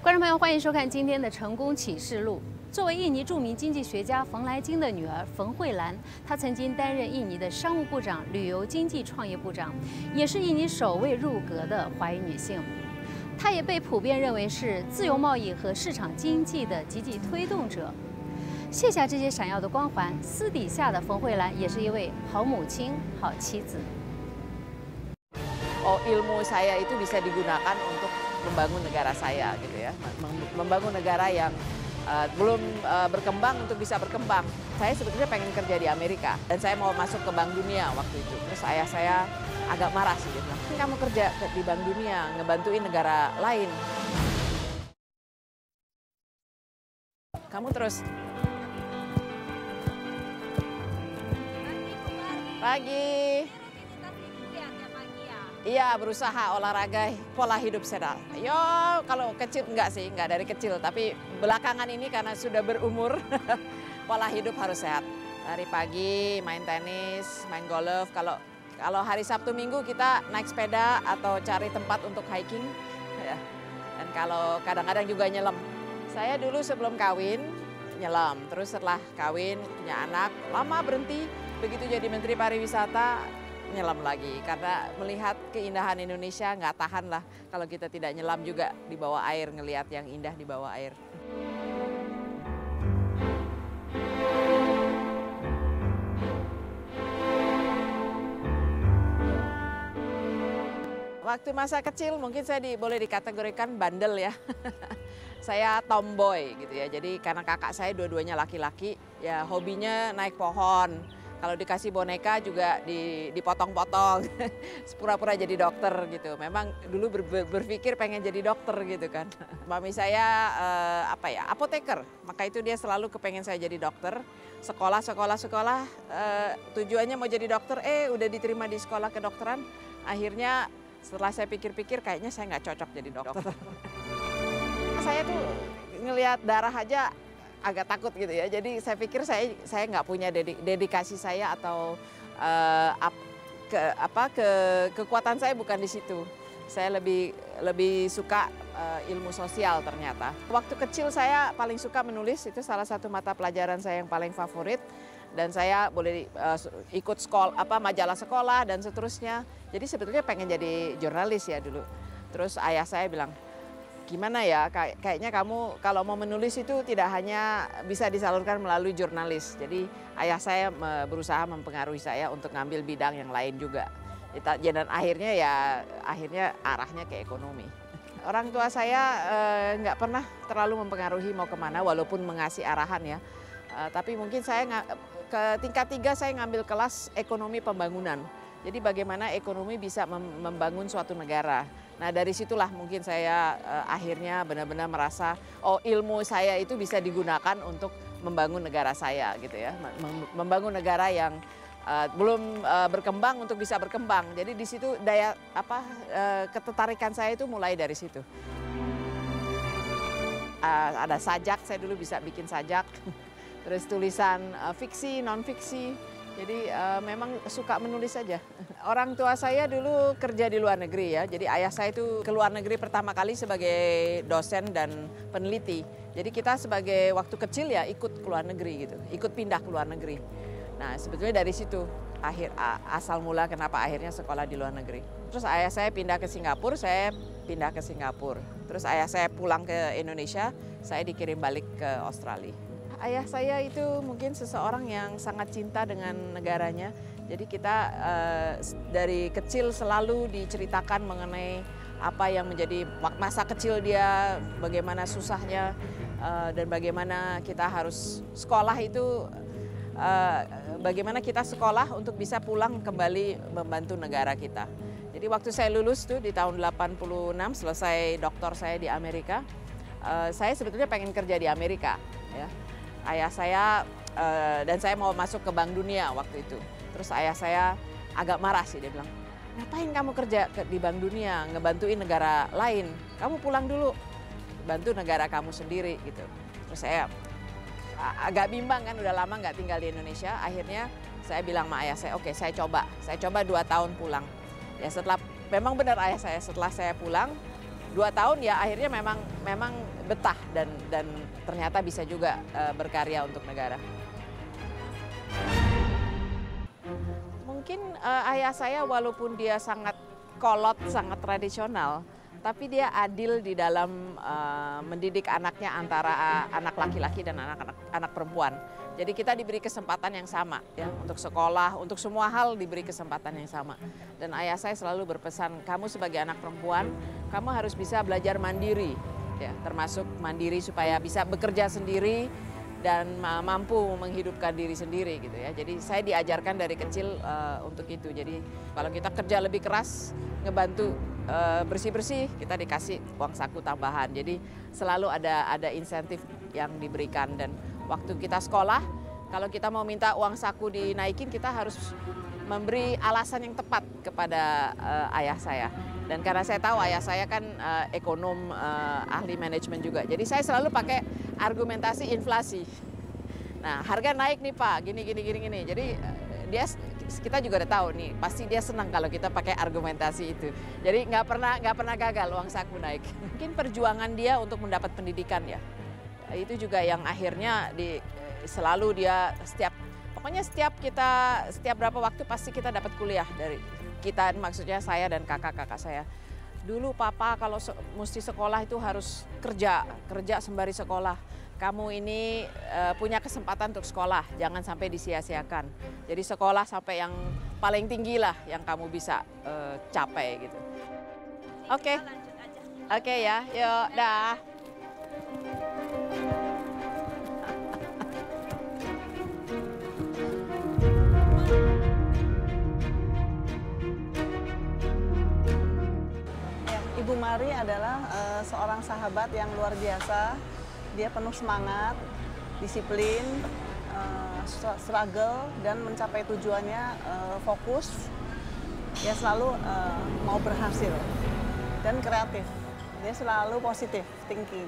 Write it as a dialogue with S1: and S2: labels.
S1: 观众朋友，欢迎收看今天的《成功启示录》。作为印尼著名经济学家冯莱金的女儿冯慧兰，她曾经担任印尼的商务部长、旅游经济创业部长，也是印尼首位入阁的华裔女性。她也被普遍认为是自由贸易和市场经济的积极推动者。卸下这些闪耀的光环，私底下的冯慧兰也是一位好母亲、好妻子。
S2: ilmu saya itu bisa digunakan untuk membangun negara saya gitu ya, membangun negara yang belum berkembang untuk bisa berkembang. Saya sebetulnya pengen kerja di Amerika dan saya mau masuk ke Bank Dunia waktu itu. Terus ayah saya agak marah sih, dia bilang, kamu kerja di Bank Dunia, ngebantuin negara lain. Kamu terus. Pagi. Iya, berusaha olahraga, pola hidup sehat. Yo, kalau kecil enggak sih, enggak dari kecil. Tapi belakangan ini karena sudah berumur, pola hidup harus sehat. Dari pagi main tenis, main golf. Kalau hari Sabtu Minggu kita naik sepeda atau cari tempat untuk hiking. Ya. Dan kalau kadang-kadang juga nyelam. Saya dulu sebelum kawin nyelam. Terus setelah kawin punya anak, lama berhenti. Begitu jadi Menteri Pariwisata, nyelam lagi karena melihat keindahan Indonesia nggak tahan lah kalau kita tidak nyelam juga di bawah air, ngelihat yang indah di bawah air. Waktu masa kecil mungkin saya boleh dikategorikan bandel ya. Saya tomboy gitu ya, jadi karena kakak saya dua-duanya laki-laki, ya hobinya naik pohon. Kalau dikasih boneka juga dipotong-potong, pura-pura jadi dokter gitu. Memang dulu berpikir pengen jadi dokter gitu kan. Mami saya apoteker, maka itu dia selalu kepengen saya jadi dokter. Sekolah, tujuannya mau jadi dokter, udah diterima di sekolah kedokteran. Akhirnya setelah saya pikir-pikir kayaknya saya nggak cocok jadi dokter. Saya tuh ngelihat darah aja agak takut gitu ya, jadi saya pikir saya nggak punya dedikasi saya atau kekuatan saya bukan di situ. Saya lebih suka ilmu sosial ternyata. Waktu kecil saya paling suka menulis, itu salah satu mata pelajaran saya yang paling favorit. Dan saya boleh ikut majalah sekolah dan seterusnya. Jadi sebetulnya pengen jadi jurnalis ya dulu. Terus ayah saya bilang, gimana ya, kayaknya kamu kalau mau menulis itu tidak hanya bisa disalurkan melalui jurnalis. Jadi ayah saya berusaha mempengaruhi saya untuk ngambil bidang yang lain juga. Dan akhirnya arahnya ke ekonomi. Orang tua saya nggak pernah terlalu mempengaruhi mau kemana walaupun mengasih arahan ya. Tapi mungkin saya ke tingkat 3 saya ngambil kelas ekonomi pembangunan. Jadi bagaimana ekonomi bisa membangun suatu negara. Nah dari situlah mungkin saya akhirnya benar-benar merasa ilmu saya itu bisa digunakan untuk membangun negara saya gitu ya, membangun negara yang belum berkembang untuk bisa berkembang. Jadi di situ ketertarikan saya itu mulai dari situ. Ada sajak, saya dulu bisa bikin sajak, terus tulisan fiksi, non fiksi. Jadi memang suka menulis saja. Orang tua saya dulu kerja di luar negeri ya. Jadi ayah saya itu ke luar negeri pertama kali sebagai dosen dan peneliti. Jadi kita sebagai waktu kecil ya ikut ke luar negeri gitu. Ikut pindah ke luar negeri. Nah sebetulnya dari situ asal mula kenapa akhirnya sekolah di luar negeri. Terus ayah saya pindah ke Singapura, saya pindah ke Singapura. Terus ayah saya pulang ke Indonesia, saya dikirim balik ke Australia. Ayah saya itu mungkin seseorang yang sangat cinta dengan negaranya. Jadi kita dari kecil selalu diceritakan mengenai apa yang menjadi masa kecil dia, bagaimana susahnya dan bagaimana kita harus sekolah itu, bagaimana kita sekolah untuk bisa pulang kembali membantu negara kita. Jadi waktu saya lulus tuh di tahun 86 selesai doktor saya di Amerika, saya sebetulnya pengen kerja di Amerika ya. Ayah saya dan saya mau masuk ke Bank Dunia waktu itu. Terus ayah saya agak marah sih, dia bilang, ngapain kamu kerja di Bank Dunia, ngebantuin negara lain, kamu pulang dulu, bantu negara kamu sendiri gitu. Terus saya agak bimbang kan, udah lama nggak tinggal di Indonesia. Akhirnya saya bilang sama ayah saya, oke saya coba 2 tahun pulang. Ya memang benar ayah saya, setelah saya pulang 2 tahun ya akhirnya memang betah dan ternyata bisa juga berkarya untuk negara. Mungkin ayah saya walaupun dia sangat kolot, sangat tradisional, tapi dia adil di dalam mendidik anaknya antara anak laki-laki dan anak perempuan. Jadi kita diberi kesempatan yang sama ya untuk sekolah, untuk semua hal diberi kesempatan yang sama. Dan ayah saya selalu berpesan, kamu sebagai anak perempuan, kamu harus bisa belajar mandiri, ya, termasuk mandiri supaya bisa bekerja sendiri dan mampu menghidupkan diri sendiri gitu ya. Jadi saya diajarkan dari kecil untuk itu. Jadi kalau kita kerja lebih keras, ngebantu bersih-bersih, kita dikasih uang saku tambahan. Jadi selalu ada insentif yang diberikan. Dan waktu kita sekolah, kalau kita mau minta uang saku dinaikin, kita harus memberi alasan yang tepat kepada ayah saya. Dan karena saya tahu ayah saya kan ekonom, ahli manajemen juga. Jadi saya selalu pakai argumentasi inflasi. Nah, harga naik nih Pak, gini. Jadi kita juga udah tahu nih, pasti dia senang kalau kita pakai argumentasi itu. Jadi nggak pernah gagal uang saku naik. Mungkin perjuangan dia untuk mendapat pendidikan ya. Itu juga yang akhirnya selalu dia setiap berapa waktu pasti kita dapat kuliah dari kita, maksudnya saya dan kakak-kakak saya. Dulu papa kalau mesti sekolah itu harus kerja sembari sekolah. Kamu ini punya kesempatan untuk sekolah, jangan sampai disia-siakan. Jadi sekolah sampai yang paling tinggi lah yang kamu bisa capai gitu. Oke. Oke ya, yuk dah.
S3: Ibu Mari adalah seorang sahabat yang luar biasa. Dia penuh semangat, disiplin, struggle, dan mencapai tujuannya fokus. Dia selalu mau berhasil dan kreatif. Dia selalu positif thinking.